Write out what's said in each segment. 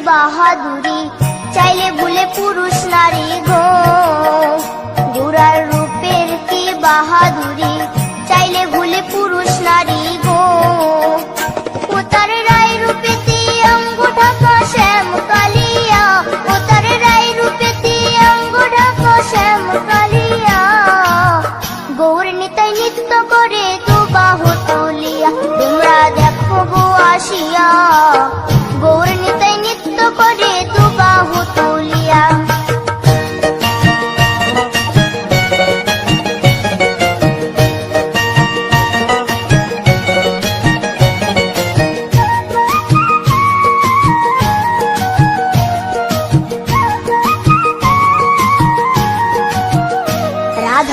বাহাদুরি চাইলে ভুলে পুরুষ নারী গো, গোরার রূপের কি বাহাদুরি চাইলে ভুলে পুরুষ নারী গো, ও তার রায় রূপেতে অঙ্গ ঢাকা শ্যাম কাল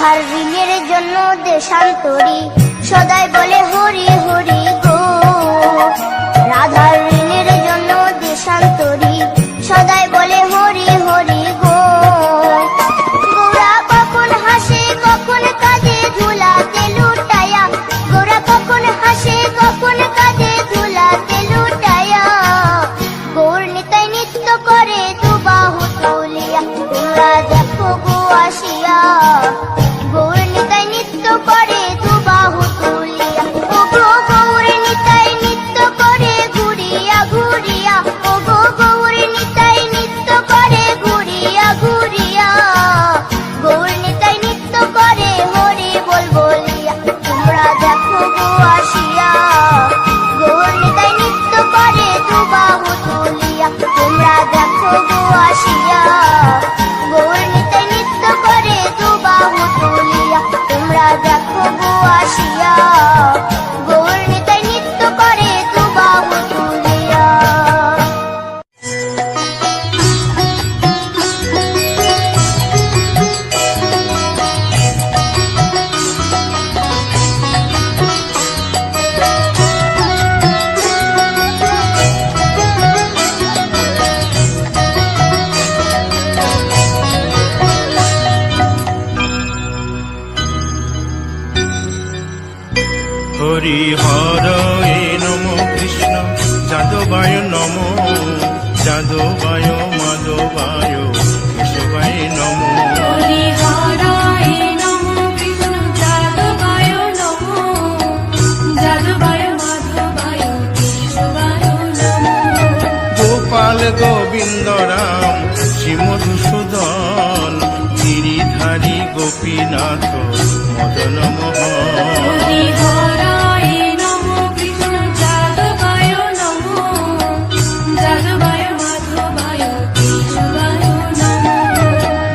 রাধার ঋণের জন্য দেশান্তরী সদাই বলে হরি হরি গো। রাধার ঋণের জন্য দেশান্তরী সদাই বলে হরি হরি গো। গোরা কখন হাসে কখন কাঁদে ধুলাতে লুটায়া, গোরা কখন হাসে কখন কাঁদে ধুলাতে লুটায়া। গৌর নিতাই নৃত্য করে দুবাহু তুলিয়া, তোমরা দেখো গো আসিয়া। গৌর নিতাই নৃত্য করে দুবাহু তুলিয়া, ও গো গৌর নিতাই নৃত্য করে ঘুরিয়া ঘুরিয়া, ও গো গৌর নিতাই নৃত্য করে ঘুরিয়া ঘুরিয়া। গৌর নিতাই নৃত্য করে হরি বল বলিয়া, তোমরা দেখো গো আসিয়া। গৌর নিতাই নৃত্য করে দুবাহু তুলিয়া, তোমরা দেখো গো আসিয়া। গৌর নিতাই নৃত্য করে দুবাহু তুলিয়া, তোমরা দেখো গো আসিয়া। গৌর নিতাই নৃত্য করে দুবাহু তুলিয়া। হরি হরয়ে নম কৃষ্ণ যাদবায় নম, যাদবায় মাধবায় কেশবায় নম। হরি হরায় নমো কৃষ্ণ যাদবায় নমো, যাদবায় মাধবায় কেশবায় নমো। গোপাল গোবিন্দ রাম শ্রী মধুসূদন, গিরিধারী গোপীনাথ মদন মোহন। হরি হরায় নমো কৃষ্ণ যাদবায় নমো, যাদবায় মাধবায় কেশবায় নমো।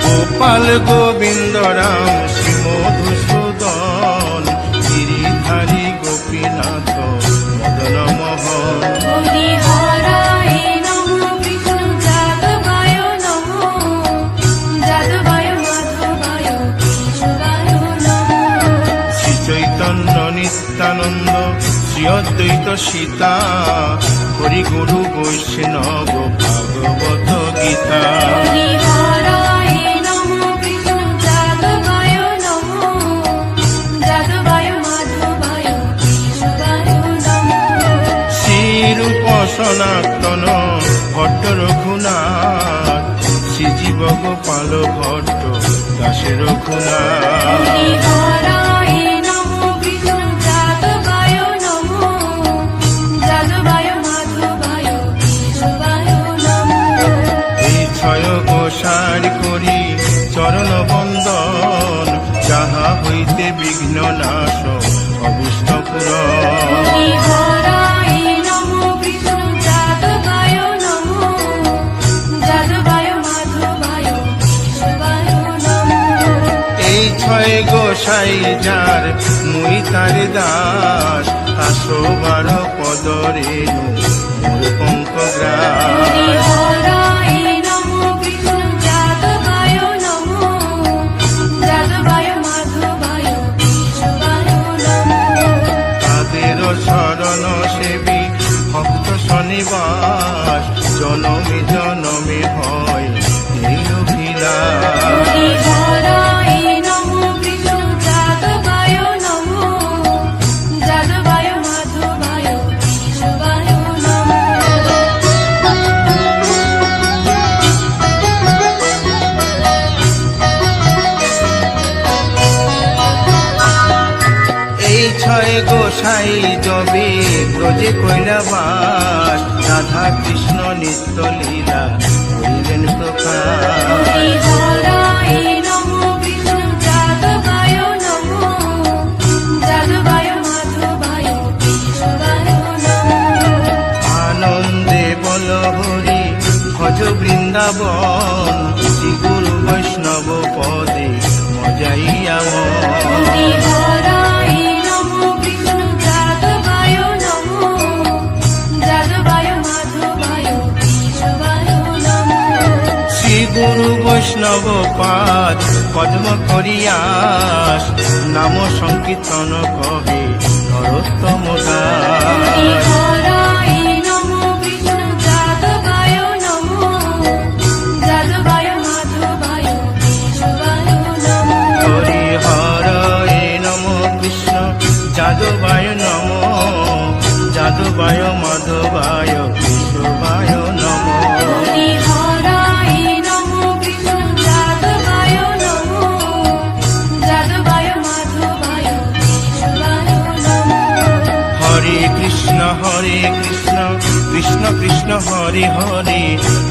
গোপাল গোবিন্দ রাম শ্রী মধুসূদন, গিরিধারী গোপীনাথ মদন মোহন। হরি হরায় নমো কৃষ্ণ যাদবায় নমো, যাদবায় মাধবায় কেশবায় নমো। শ্রী চৈতন্য নিত্যানন্দ শ্রী অদ্বৈত সীতা, হরি গুরু বৈষ্ণব ভাগবত গীতা। হরি হরায় নমো কৃষ্ণ যাদবায় নমো, যাদবায় মাধবায় কেশবায় নমো। শ্রীরূপ সনাতন ভট্ট রঘুনাথ, শ্রীজীব গোপাল ভট্ট দাসে রঘুনাথ। হরি হরায় নমো কৃষ্ণ যাদবায় নমো, যাদবায় মাধবায় কেশবায় নমো। এই ছয় গোসার করি চরণ বন্দন, যাহা হইতে বিঘ্ন নাশ অবুষ্ট পুরন। হরি হরায় নমো কৃষ্ণ যাদবায় নমো, যাদবায় মাধবায় কেশবায় নমো। এই ছয় গোসাই যার মুই তার দাস, 112 পদ রেণু মোর পঙ্কগ্রাস। হরি হরায় নমো কৃষ্ণ যাদবায় নমো, যাদবায় মাধবায় কেশবায় নমো। তাদের শরণ সেবী ভক্ত শনিবাস, জনমে জনমে হয় এই অভিলাষ। হরি হরায় নমো কৃষ্ণ যাদবায় নমো, যাদবায় মাধবায় কেশবায় নমো। এই ছয় গোসাই যবে ব্রজে কৈলাবাস, রাধা কৃষ্ণ নিত্য লীলা করিলেন প্রকাশ। হরি হরায় নমো কৃষ্ণ যাদবায় নমো, যাদবায় মাধবায় কেশবায় নমো। আনন্দে বল হরি ভজ বৃন্দাবন, শ্রী গুরু বৈষ্ণব পদে মজাইয়া মন। হরি হরায় নমো কৃষ্ণ যাদবায় নমো, যাদবায় মাধবায় কেশবায় নমো। শ্রী গুরু বৈষ্ণব পাদ পদ্ম করিয়াস নাম সংকীর্তন কহে নরোত্তম দাস। হরায় নমো কৃষ্ণ যাদবায় নমো, যাদবায় মাধবায় কেশবায় নমো। হরি হরায় নম কৃষ্ণ যাদবায় নম, যাদবায় মাধবায় কেশবায় নম। হরি হরায় নমো কৃষ্ণ যাদবায় নমো, যাদবায় মাধবায় কেশবায় নমো। হরে কৃষ্ণ কৃষ্ণ কৃষ্ণ হরে হরে,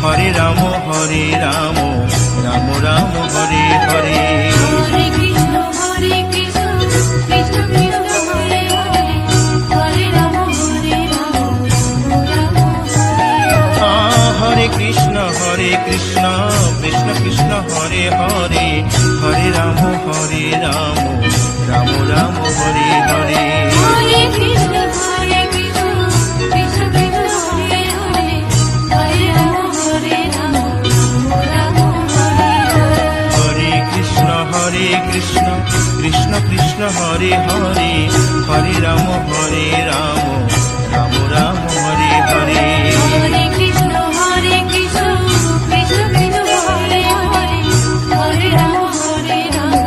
হরে রাম রাম রাম হরে হরে। হরে কৃষ্ণ কৃষ্ণ কৃষ্ণ হরে হরে, হরে রাম রাম রাম হরে হরে। হরে কৃষ্ণ কৃষ্ণ কৃষ্ণ হরে হরে, হরে রাম রাম রাম হরে হরে। হরে কৃষ্ণ কৃষ্ণ কৃষ্ণ হরে হরে, হরে রাম রাম রাম হরে হরে। হরে কৃষ্ণ কৃষ্ণ কৃষ্ণ হরে হরে, হরে রাম রাম রাম হরে হরে। হরে কৃষ্ণ কৃষ্ণ কৃষ্ণ হরে হরে, হরে রাম রাম হরে হরে।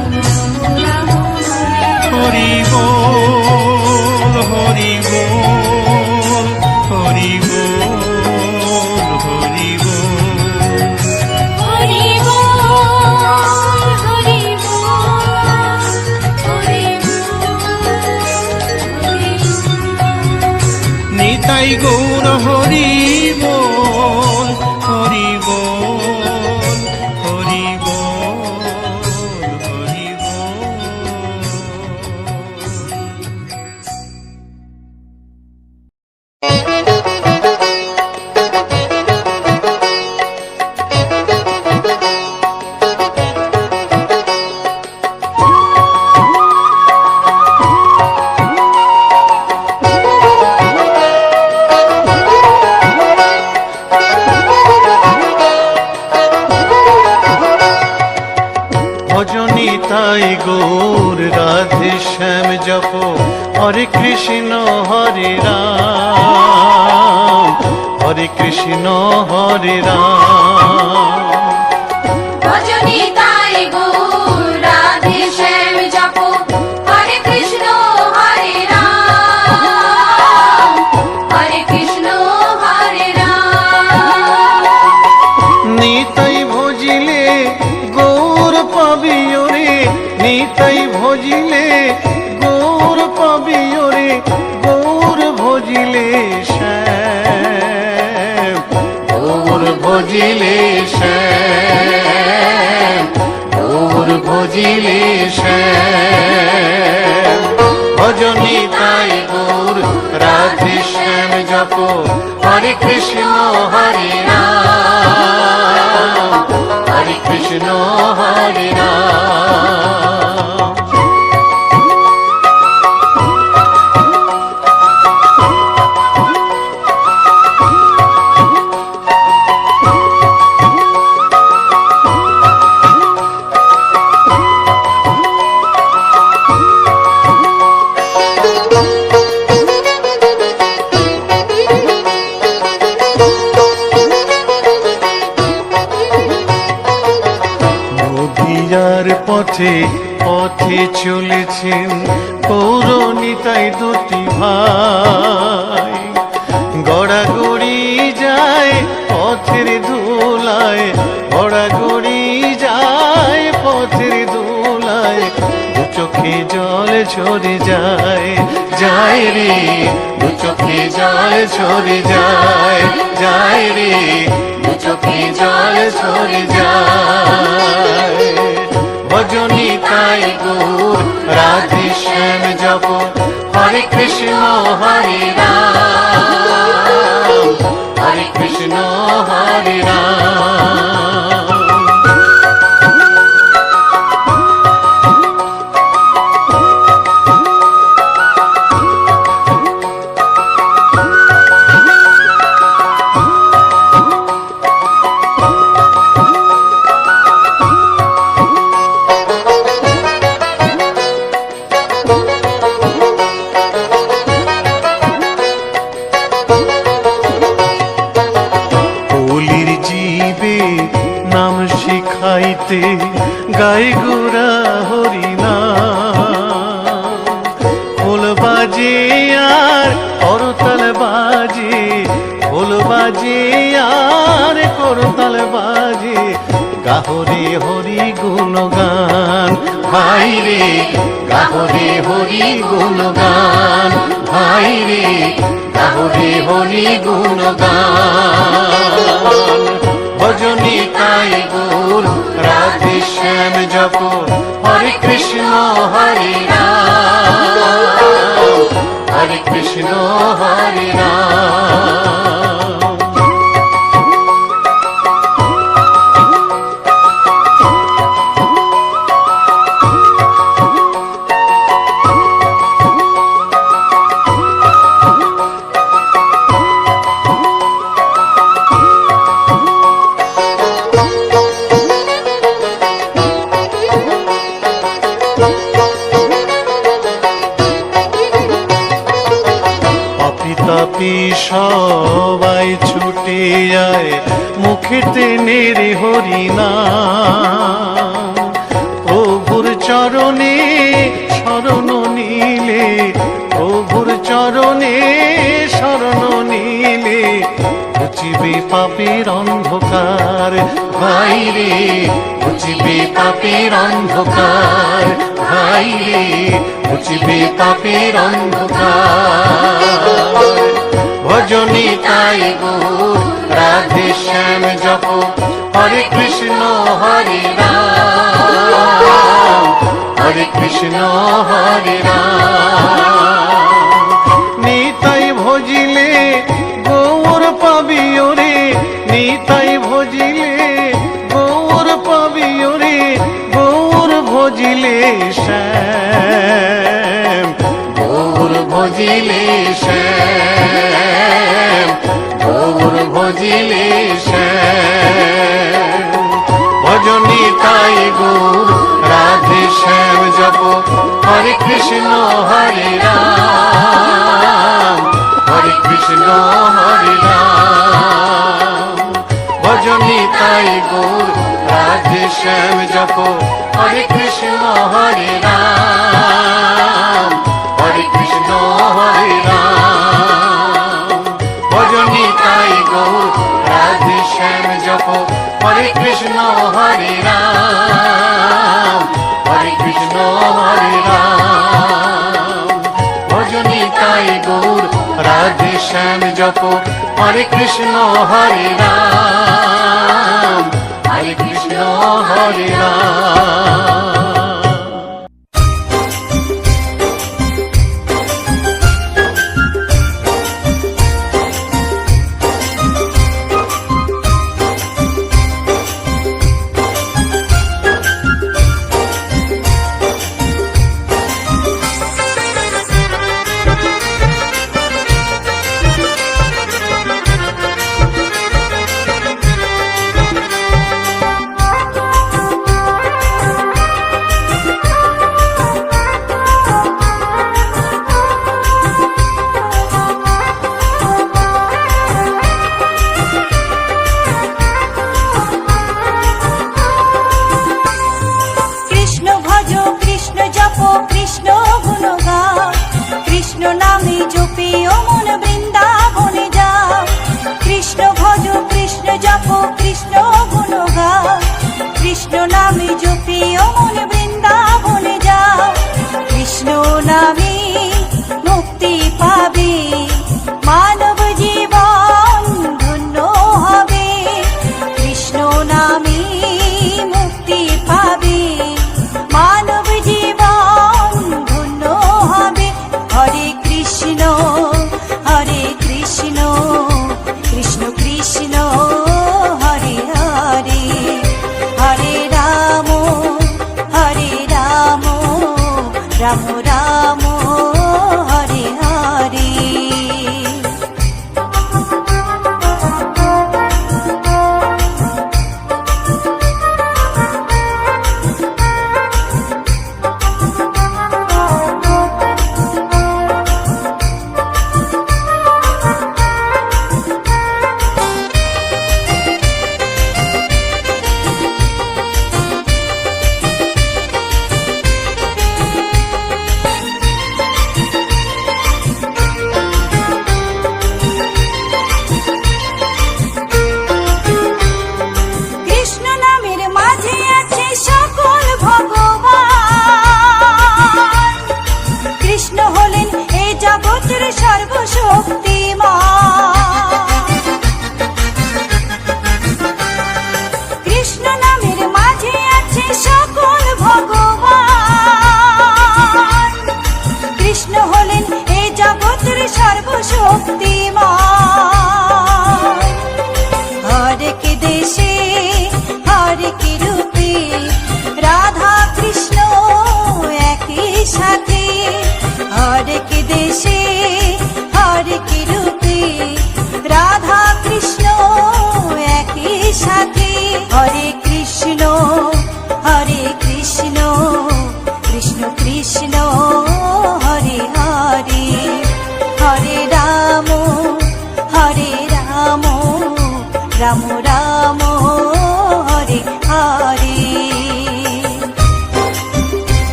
হরি বল হরি বল হরি বল হরি বল। হরি বল হরি বল হরি বল। নিতাই গৌর হরি বল হরি বল হরি বল হরি বল। ভজনী তাই গৌর রাধে শ্যাম জপ, হরে কৃষ্ণ হরে রাম, হরে কৃষ্ণ হরে রাম। ভজনী তাই গৌর রাধে শ্যাম জপ, হরে কৃষ্ণ হরে রাম, হরে কৃষ্ণ হরে রাম। নিতাই ভজিলে গৌর পাবিও রে, নিতাই ভজিলে গৌর পাবিও রে, গৌর ভজিলে শ্যাম, গৌর ভজিলে শ্যাম, গৌর ভজিলে শ্যাম। ভজনী তাই গৌর রাধে শ্যাম জপ, হরে কৃষ্ণ হরে রাম, হরে কৃষ্ণ হরে রাম। নদিয়ার পথে পথে চলেছেন পৌরনিতাই দুটি ভাই, গড়াগড়ি যায় পথের ধুলায়, গড়াগড়ি যায় পথের ধুলায়, দু চোখে জল ঝরে যায়, যায় রে দু চোখে জল ঝরে যায়, যায় রে দু চোখে জল ঝরে যায়। ভজনী তাই গৌর রাধে শ্যাম জপ, হরে কৃষ্ণ হরে রাম, হরে কৃষ্ণ হরে রাম। শিল্পী নাম শিখাইতে গাই গোরা হরিনাম। খোল বাজে আর করতাল বাজে, খোল বাজে আর করতাল বাজে, গাহরে হরি গুণগান ভাই রে, গাহরে হরি গুণগান ভাই রে, গাহরে হরি গুণগান। ভজনী তাই গুর রাধে শ্যাম জপ, হরে কৃষ্ণ হরে রাম, হরে কৃষ্ণ হরে রাম। তাপি সবাই ছুটে যায় মুখেতে নেড়ে হরিনাম। প্রভুর চরণে শরণ নিলে, প্রভুর চরণে শরণ নিলে, ঘুচিবে পাপের অন্ধকার ভাই রে, ঘুচিবে পাপের অন্ধকার ভাই রে, ঘুচিবে পাপের অন্ধকার। ভজনী তাই গুর রাধে শ্যাম জপ, হরে কৃষ্ণ হরে রাম, হরে কৃষ্ণ হরে রাম। নিতাই ভজিলে গৌর পাবি ওরে, নিতাই ভজিলে গৌর পাবি ওরে, গৌর ভজিলে শ্যাম, গৌর ভজিলে শ্যাম, গৌর ভজিলে শ্যাম। ভজনী তাই গুর রাধে শ্যাম জপ, হরে কৃষ্ণ হরে রাম, হরে কৃষ্ণ হরে রাম। ভজনী তাই গুর রাধে শ্যাম জপ, হরে কৃষ্ণ হরে রাম, হরে কৃষ্ণ হরে রাম। ভজনী তাই গৌর রাধে শ্যাম জপ, হরে কৃষ্ণ হরে রাম, হরে কৃষ্ণ হরে রাম। ভজনী তাই গৌর রাধে শ্যাম জপ, হরে কৃষ্ণ হরে রাম, হরে কৃষ্ণ হরে রাম।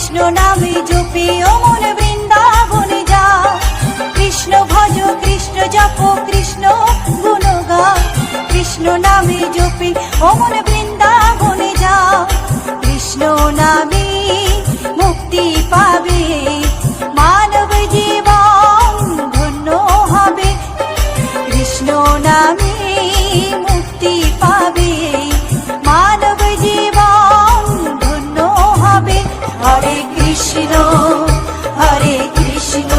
কৃষ্ণ নামে জপে অমন বৃন্দাবনে যা, কৃষ্ণ ভজ কৃষ্ণ জপ কৃষ্ণ গুণ গা, কৃষ্ণ নামে জপে অমন বৃন্দাবনে যা, কৃষ্ণ নামে মুক্তি পাবে মানব জীবন ধন্য হবে, কৃষ্ণ নামে মুক্তি পাবে মানব জীবন ধন্য হবে। হরে কৃষ্ণ হরে কৃষ্ণ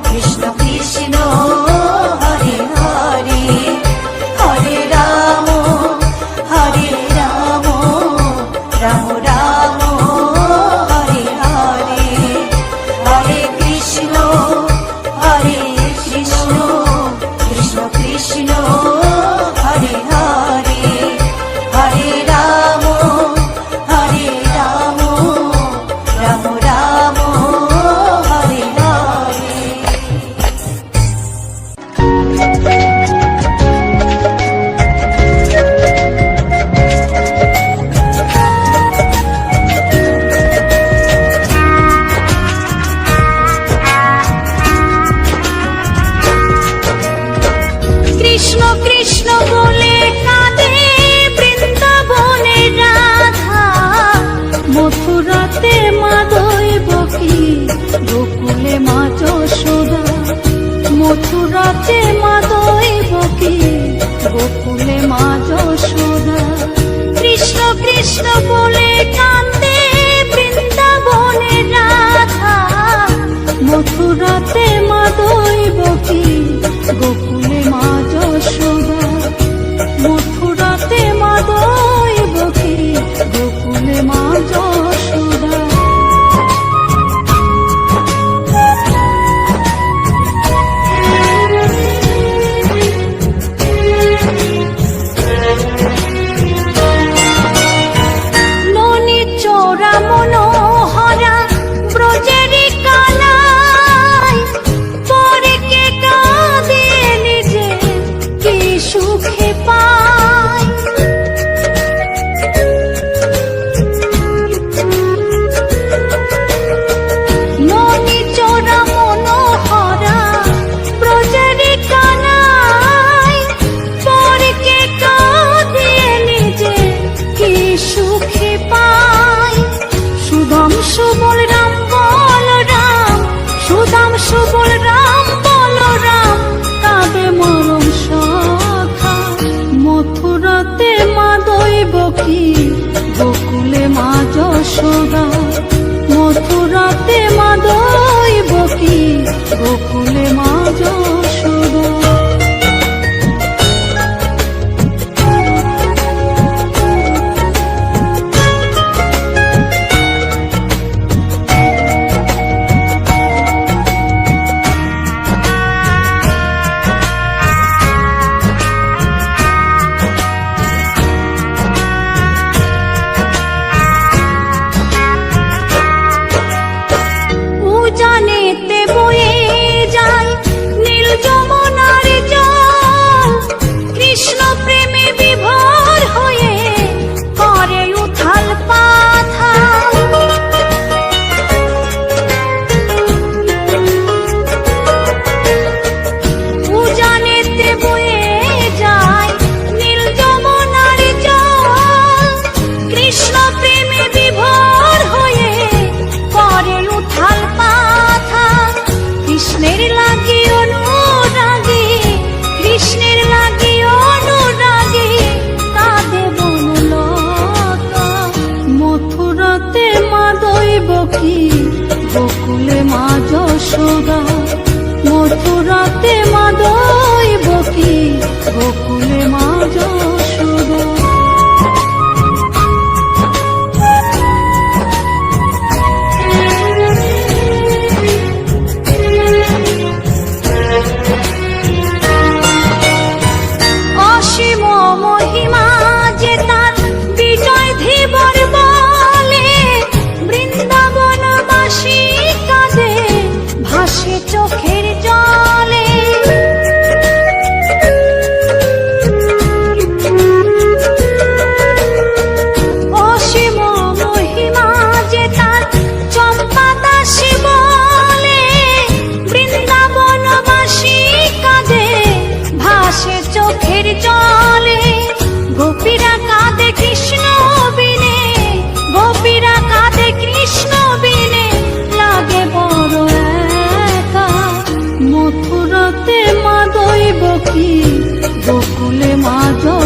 কৃষ্ণ কৃষ্ণ হরে হরে, হরে রাম রাম রাম হরে হরে, হরে কৃষ্ণ কৃষ্ণ কৃষ্ণ হরে হরে, হরে রাম রাম রাম হরে হরে। কৃষ্ণ কৃষ্ণ বলে কাঁদে বৃন্দাবনে রাধা, মথুরাতে মা দৈবকী গোকুলে মা যশোদা, মথুরাতে মা দৈবকী গোকুলে মা যশোদা। কৃষ্ণ কৃষ্ণ বলে কাঁদে বৃন্দাবনে রাধা, মথুরাতে মা দৈবকী গোকুলে মা যশোদা, মথুরাতে মা দৈবকী গোকুলে মা যশোদা। ননি চোরা মনোহরা ব্রজেরি কানাই, পরে কে কাঁদে নিজে কি সুখে পায়। ননি চোরা মনোহরা ব্রজেরি কানাই, পরে কে কাঁদে নিজে কি সুখে পায়। সুদাম সুবল রাম বলরাম, সুদাম সুবল রাম বলরাম কাঁদে মরম সখা, মথুরাতে মা দৈবকী গোকুলে মা যশোদা, মথুরাতে মা দৈবকী গোকুলে মা যশোদা। উজানেতে বয়ে যায়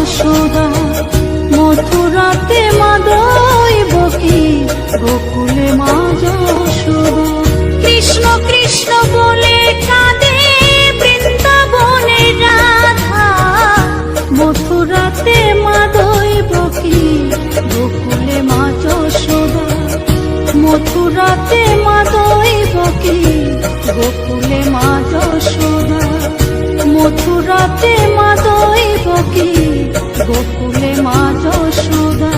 যশোদা মথুরাতে মা দৈবকী গোকুলে মা যশোদা কৃষ্ণ কৃষ্ণ বলে কাঁদে বৃন্দাবনে রাধা মথুরাতে মা দৈবকী গোকুলে মা যশোদা মথুরাতে মা দৈবকী গোকুলে মা যশোদা মথুরাতে মা দৈবকী গোকুলে মা যশোদা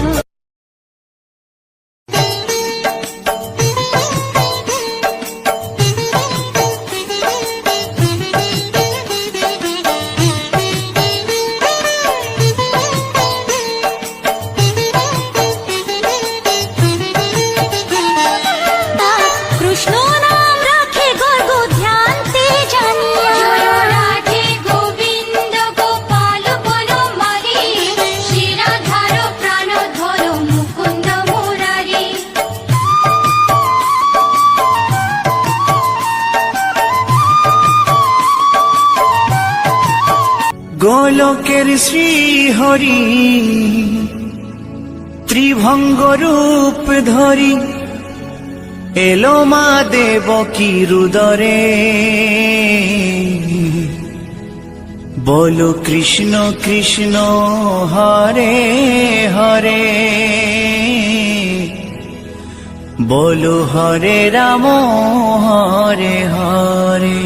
কৃষ্ণ নাম রাখে গর্ব ধ্যানতে জানিয়া রাধে গোবিন্দ গোপাল বল মারি শিরাধার প্রাণ ধর মুকুন্দ মুরারি গোলকের শ্রী হরি ত্রিভঙ্গ রূপ ধরি এলো মা দেবকী রুদরে বলো কৃষ্ণ কৃষ্ণ হরে হরে বলো হরে রাম হরে হরে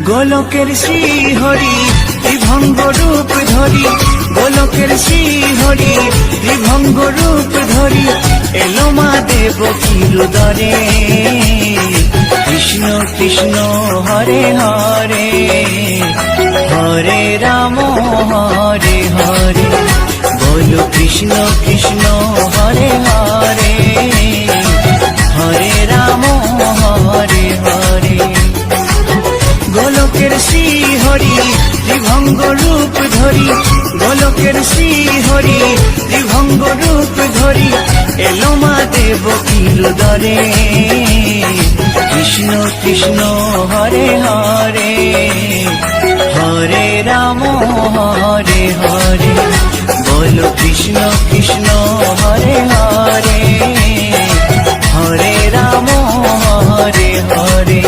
গোলকের শ্রী হরি ত্রিভঙ্গ রূপ ধরি গোলকের শ্রী হরি ত্রিভঙ্গ রূপ ধরি এলো মা দেবকী রুদরে কৃষ্ণ কৃষ্ণ হরে হরে হরে রাম হরে হরে বলো কৃষ্ণ কৃষ্ণ হরে হরে হরে রাম হরে হরে গোলকের শ্রী হরি ত্রিভঙ্গ রূপ ধরি গোলকের শ্রী হরি ত্রিভঙ্গ রূপ ধরি এলো মা দেবকী রুদরে কৃষ্ণ কৃষ্ণ হরে হরে হরে রাম হরে হরে বলো কৃষ্ণ কৃষ্ণ হরে হরে হরে রাম হরে হরে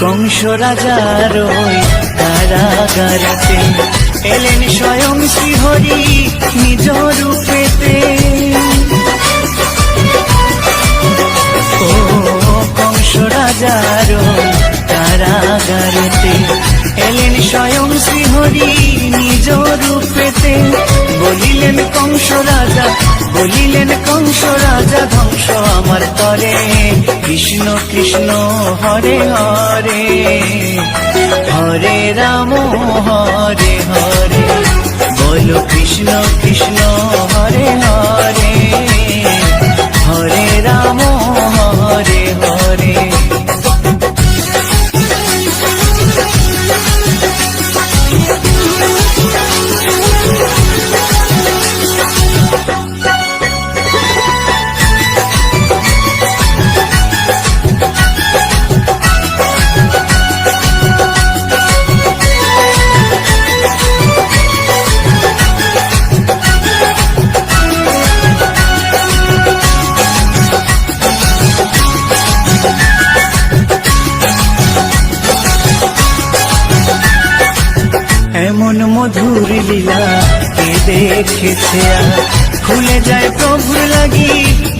কংস রাজার ওই কারাগারেতে এলেন স্বয়ং শ্রীহরি নিজ রূপেতে ও কংস রাজার ওই কারাগারেতে এলেন স্বয়ং শ্রীহরি নিজ রূপেতে বলিলেন কংস রাজা বলিলেন কংস রাজা ধ্বংস আমার তরে কৃষ্ণ কৃষ্ণ হরে হরে হরে রাম হরে হরে বলো কৃষ্ণ কৃষ্ণ হরে হরে হরে রাম হরে হরে এমন মধুর লীলা কে দেখেছে আর খুলে যায় প্রভুর লাগি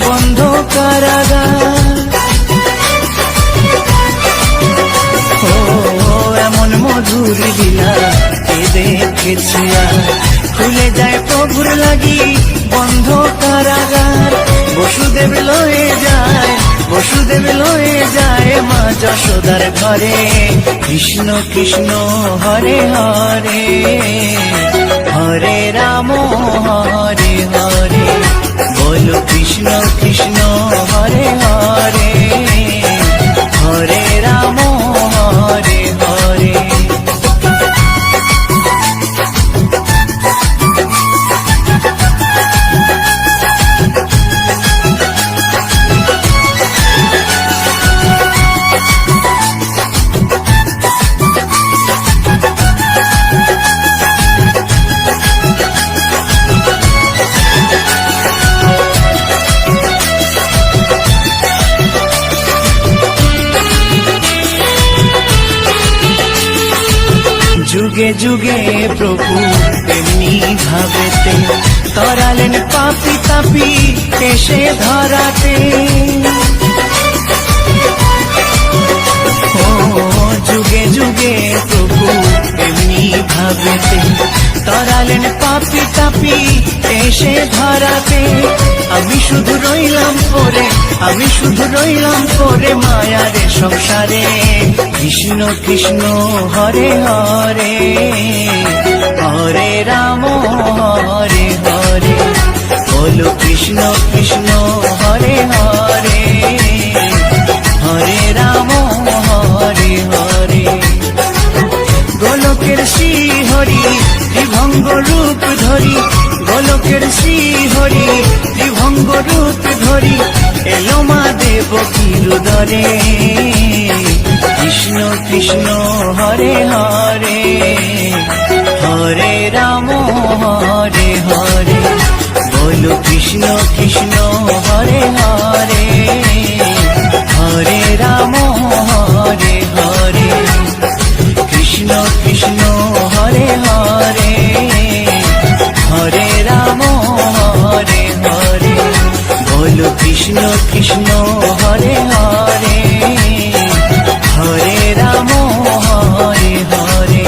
বন্ধ কারাগার। ও এমন মধুর লীলা কে দেখেছে আর খুলে যায় প্রভুর লাগি বন্ধ কারাগার। বসুদেব লয়ে যায়, বসুদেব লয়ে যায় মা যশোদার ঘরে। কৃষ্ণ কৃষ্ণ হরে হরে, হরে রাম হরে হরে। বলো কৃষ্ণ কৃষ্ণ হরে হরে, হরে রাম হরে হরে। যুগে যুগে প্রভু এমনি ভাবেতে তরালেন পাপি তাপি এসে ধরাতে। ও যুগে যুগে প্রভু এমনি ভাবেতে তরালেন পাপি তাপি এসে ধরাতে। আমি শুধু রইলাম পরে, আমি শুধু রইলাম পরে মায়ারে সংসারে। কৃষ্ণ কৃষ্ণ হরে হরে, হরে রাম হরে হরে। বলো কৃষ্ণ কৃষ্ণ হরে হরে, হরে রাম হরে হরে। গোলকের শ্রী হরি ত্রিভঙ্গ রূপ ধরি, গোলকের শ্রী হরি ত্রিভঙ্গ রূপ ধরি এলো মা দেবকীর উদরে। কৃষ্ণ কৃষ্ণ হরে হরে, হরে রাম হরে হরে। বলো কৃষ্ণ কৃষ্ণ হরে হরে, হরে রাম হরে হরে। কৃষ্ণ কৃষ্ণ হরে হরে, হরে রাম হরে হরে। বলো কৃষ্ণ কৃষ্ণ হরে হরে, হরে রাম হরে হরে।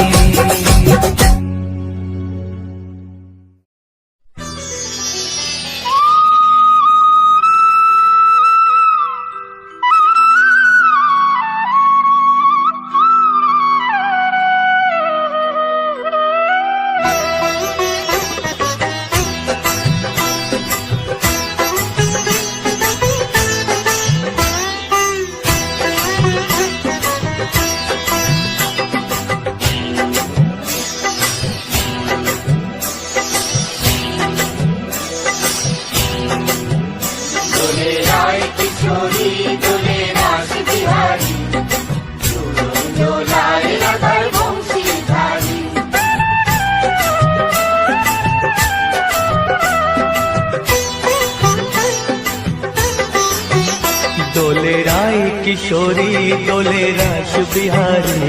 দোলে রায় কিশোরী দোলে রাস বিহারী,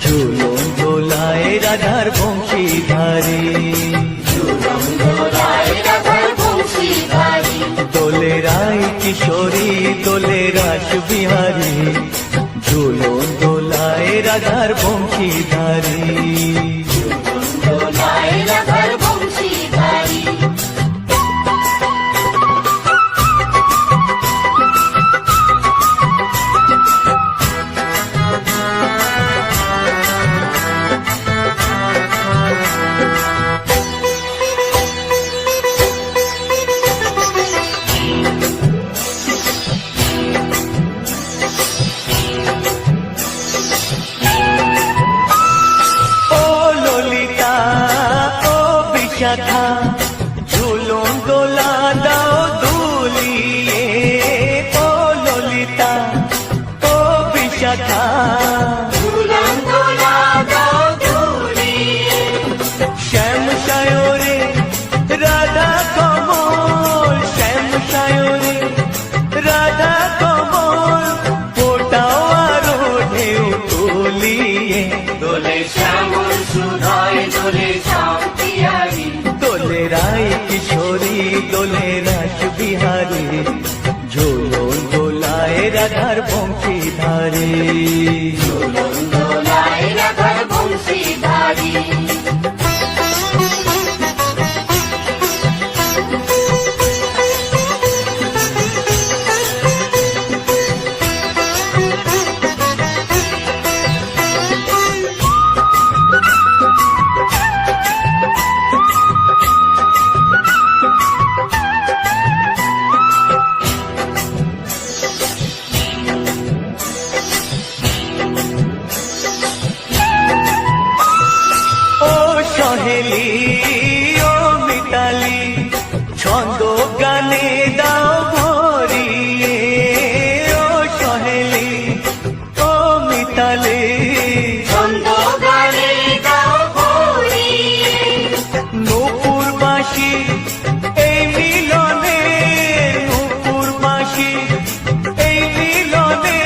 ঝুলন দোলায় রাধার বংশীধারী। দোলে রায় কিশোরী দোলে রাস বিহারী, ঝুলন দোলায় রাধার বংশীধারী। বিশাখা ঝুলন দোলা দাও দুলিয়ে, ও ললিতা ও বিশাখা ঝুলন দোলা দাও দুলিয়ে। শ্যাম সায়রে রাধা কমল, শ্যাম সায়রে রাধা কমল, ফোটাও আরো ঢেউ তুলি দোলে শান্তিয়ারি দোলে রায় কিশোরী দোলে রাস বিহারী ঝোলন দোলায় রাধার বংশী ধারে ঝোলন দোলায় রাধার বংশী ধারে সহেলি ও মিতালি ছন্দ গানে দাও ভরিয়ে ও সহেলি ও মিতালি ছন্দ গানে দাও ভরিয়ে নূপুর বাঁশি এই মিলনে নূপুর বাঁশি এই মিলনে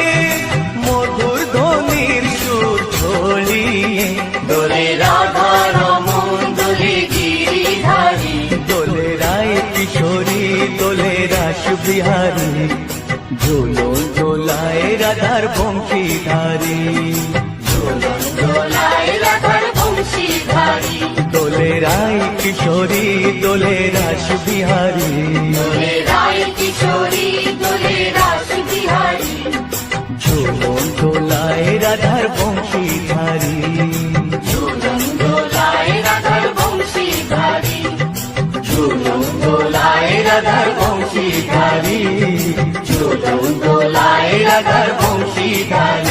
মধুর ধ্বনির সুর ছড়িয়ে দোলে রাধা দোলে রায় কিশোরী দোলে রাস বিহারী ঝোলন দোলায় রাধার বংশী ধারী ঝোলন দোলায় রাধার বংশী ধারী দোলে রায় কিশোরী দোলে রাস বিহারী দোলে রায় কিশোরী দোলে রাস বিহারী ঝোলন দোলায় রাধার বংশী ধারী ঝোলন দোলায় রাধার বংশী ধারী ঝোলন দোলায় রাধার বংশী ধারী ঝোলন দোলায় রাধার বংশী ধারী